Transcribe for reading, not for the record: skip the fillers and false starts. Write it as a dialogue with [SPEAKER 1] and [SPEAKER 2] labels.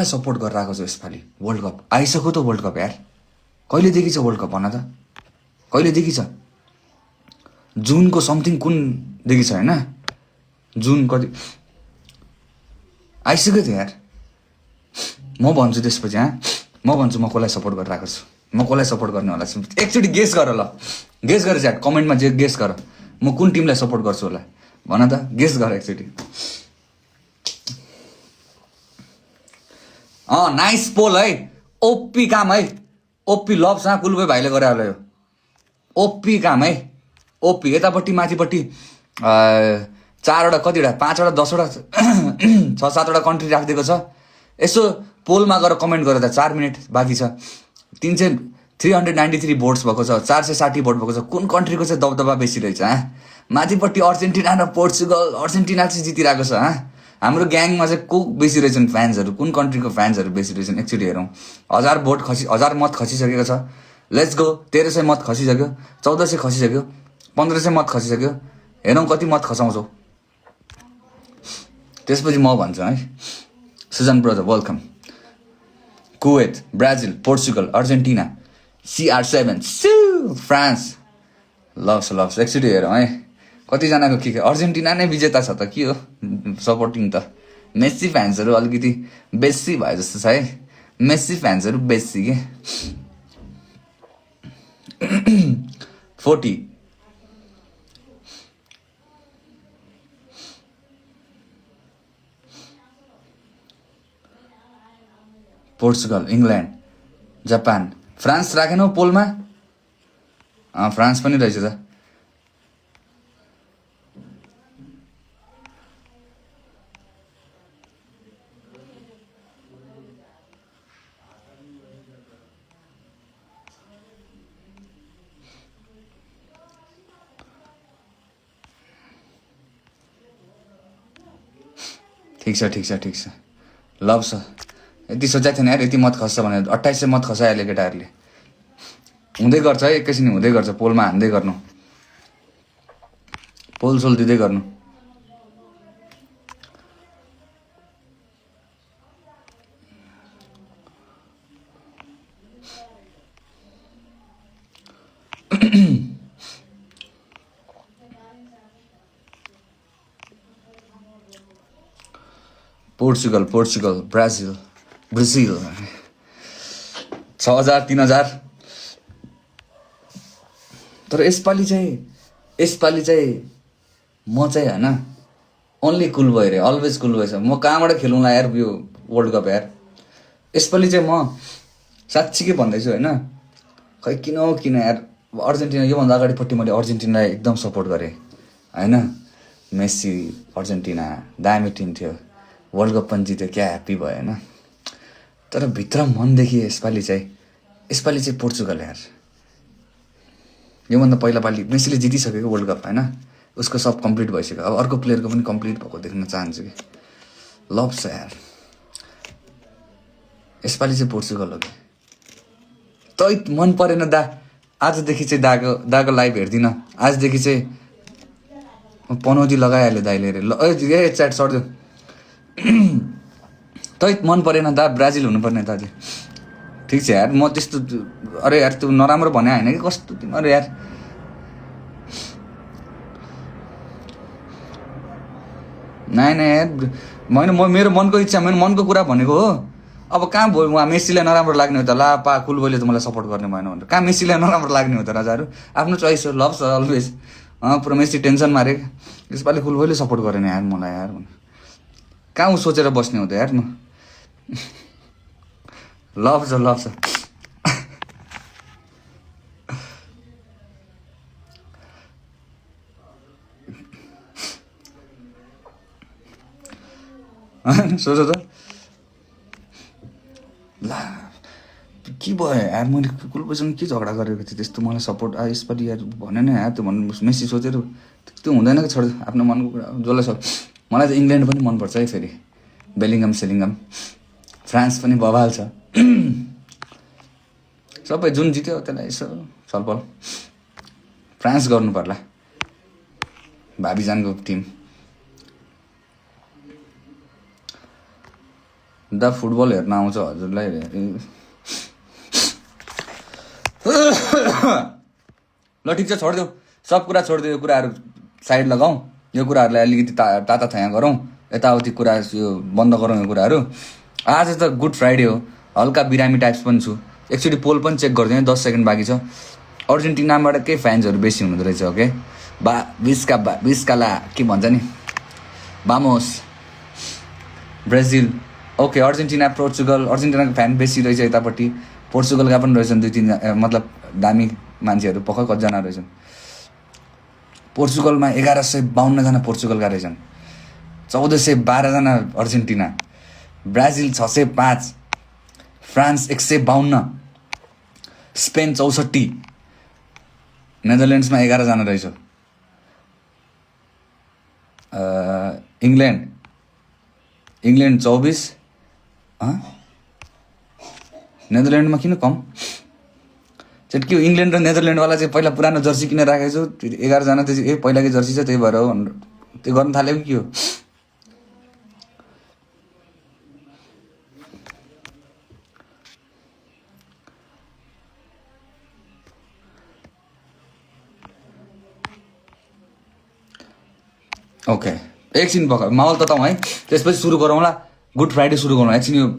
[SPEAKER 1] Support गरेर आएको छ यसपालि वर्ल्ड कप आइसक्यो त वर्ल्ड कप यार कहिलेदेखि छ वर्ल्ड कप भन त कहिलेदेखि छ जुनको समथिङ कुनदेखि छ होइन जुन कति आइसक्यो त यार म भन्छु त्यसपछि म भन्छु म कसलाई सपोर्ट गरेर आएको छु म कसलाई सपोर्ट गर्ने होला एकचोटि गेस गर ल गेस गर च्याट कमेन्टमा जे गेस गर म कुन टिमलाई सपोर्ट गर्छु होला भन त गेस गर एकचोटि नाइस पोल है ओपी काम है ओपी लभ कुलुबे भाइले गरे होला यो ओपी काम है ओपी यतापट्टि माथिपट्टि 4वटा कतिवटा 5वटा 10वटा 6-7वटा कन्ट्री राखिदिएको छ यसो पोलमा गएर कमेन्ट गरेर 4 मिनट बाँकी छ 393 भोट्स भएको छ 460 भोट भएको छ कुन कन्ट्रीको चाहिँ दबदबा बेसी रहेछ माथिपट्टि अर्जेन्टिना र पोर्चुगल अर्जेन्टिना चाहिँ जितिरहेको छ हाम्रो ग्याङमा चाहिँ को बेसी रहेछन् फ्यान्सहरू कुन कन्ट्रीको फ्यान्सहरू बेसी रहेछन् एकचोटि हेरौँ 1000 मत खसिसकेको छ लेट्स गो 1300 मत खसिसक्यो 1400 खसिसक्यो 1500 मत खसिसक्यो हेरौँ कति मत खसाउँछौ त्यसपछि म भन्छु है Sujan brother welcome Kuwait Brazil Portugal Argentina CR7 France loves एकचोटि हेरौँ है कतिजनाको के अर्जेन्टिना नै विजेता छ त के हो सपोर्टिङ त मेस्सी फ्यान्सहरू अलिकति बेसी भयो जस्तो छ है मेस्सी फ्यान्सहरू बेसी के 40 पोर्चुगल इङ्ल्यान्ड जापान फ्रान्स राखेनौ पोलमा फ्रान्स पनि रहेछ त ठिक छ लभ छ यति सोचेको थिएन यार यति मत खस्छ भनेर 2800 मत खसाइहाल्यो केटाहरूले हुँदै गर्छ है एकैछिन हुँदै गर्छ पोलमा हान्दै गर्नु पोलसोल दिँदै गर्नु पोर्चुगल ब्राजिल 6000 3000 तर यसपालि चाहिँ म चाहिँ होइन ओन्ली कुल भयो रे अलवेज कुल भएछ म कहाँबाट खेलौँला यार यो वर्ल्ड कप यार यसपालि चाहिँ म साँच्चीकै भन्दैछु होइन खै किन यार अर्जेन्टिना योभन्दा अगाडिपट्टि मैले अर्जेन्टिनालाई एकदम सपोर्ट गरेँ होइन मेस्सी अर्जेन्टिना दामी टिम थियो वर्ल्ड कप पनि जित्यो क्या ह्याप्पी भयो होइन तर भित्र मनदेखि यसपालि चाहिँ पोर्चुगल यार योभन्दा पहिला पालि मेसीले जितिसकेको वर्ल्ड कप होइन उसको सब कम्प्लिट भइसक्यो अब अर्को प्लेयरको पनि कम्प्लिट भएको देख्न चाहन्छु कि लभ छ यार यसपालि चाहिँ पोर्चुगल हो कि तै मन परेन दा आजदेखि चाहिँ दाको लाइभ हेर्दिनँ आजदेखि चाहिँ पनौती लगाइहाल्यो दाइले रे च्याट सर्दियो तै मन परेन दा ब्राजिल हुनुपर्ने दाजु ठिक छ यार म त्यस्तो अरे यार त्यो नराम्रो भने होइन कि कस्तो तिमीहरू यार नाइ यार मेरो मनको इच्छा मेरो मनको कुरा भनेको हो अब कहाँ भयो उहाँ मेसीलाई नराम्रो लाग्ने हो त ला पा कुलबोले त मलाई सपोर्ट गर्ने भएन भनेर कहाँ मेसीलाई नराम्रो लाग्ने हो त राजाहरू आफ्नो चोइस हो लभ छ अलवेज पुरा मेसी टेन्सन मारे यसपालि कुलबोले सपोर्ट गरेन यार मलाई यार कहाँ ऊ सोचेर बस्ने हो त यार म लभ छ सोच त ला के भयो यार मैले कुलबोसँग के झगडा गरेको थिएँ त्यस्तो मलाई सपोर्ट यसपालि यार भने नि यार त्यो भन्नु मेसी सोचेर त्यो हुँदैन कि छोड आफ्नो मनको कुरा जसलाई मलाई त इङ्ल्यान्ड पनि मनपर्छ है फेरि बेलिङम सेलिङम फ्रान्स पनि बवाल छ सबै जुन जित्यो त्यसलाई यसो छलफल फ्रान्स गर्नु पर्ला भाबीजानको टिम द फुटबल हेर्न आउँछ हजुरलाई। ल ठिक छ, छोडिदेऊ सब कुरा, छोडिदेऊ, यो कुराहरू साइड लगाउँ, यो कुराहरूलाई अलिकति ताता थाया गरौँ, यताउति कुरा यो बन्द गरौँ यो कुराहरू। आज त गुड फ्राइडे हो, हल्का बिरामी टाइप्स पनि छु। एकचोटि पोल पनि चेक गरिदिएँ, 10 सेकेन्ड बाँकी छ। अर्जेन्टिनाबाट केही फ्यान्सहरू बेसी हुँदो रहेछ, ओके। बिस्काला के भन्छ नि, बामोस ब्राजिल, ओके। अर्जेन्टिना पोर्चुगल, अर्जेन्टिनाको फ्यान बेसी रहेछ यतापट्टि, पोर्चुगलका पनि रहेछन् 2-3 मतलब दामी मान्छेहरू, पक्कै कतिजना रहेछन्। पोर्चुगलमा 1152 जना पोर्चुगलका रहेछन्, 1412 जना अर्जेन्टिना, ब्राजिल 605, फ्रान्स 152, स्पेन 64, नेदरल्यान्ड्समा 11 जना रहेछ, इङ्ल्यान्ड 24, नेदरल्यान्डमा किन कम चाहिँ के हो? इङ्ल्यान्ड र नेदरल्यान्डवाला चाहिँ पहिला पुरानो जर्सी किनेर राखेको छु, 11 जना त्यो पहिलाकै जर्सी छ, त्यही भएर हो त्यो गर्न थाल्यो कि के हो? ओके, एकछिन माहौल तताउँ है, त्यसपछि सुरु गरौँला, गुड फ्राइडे सुरु गरौँ एकछिन। यो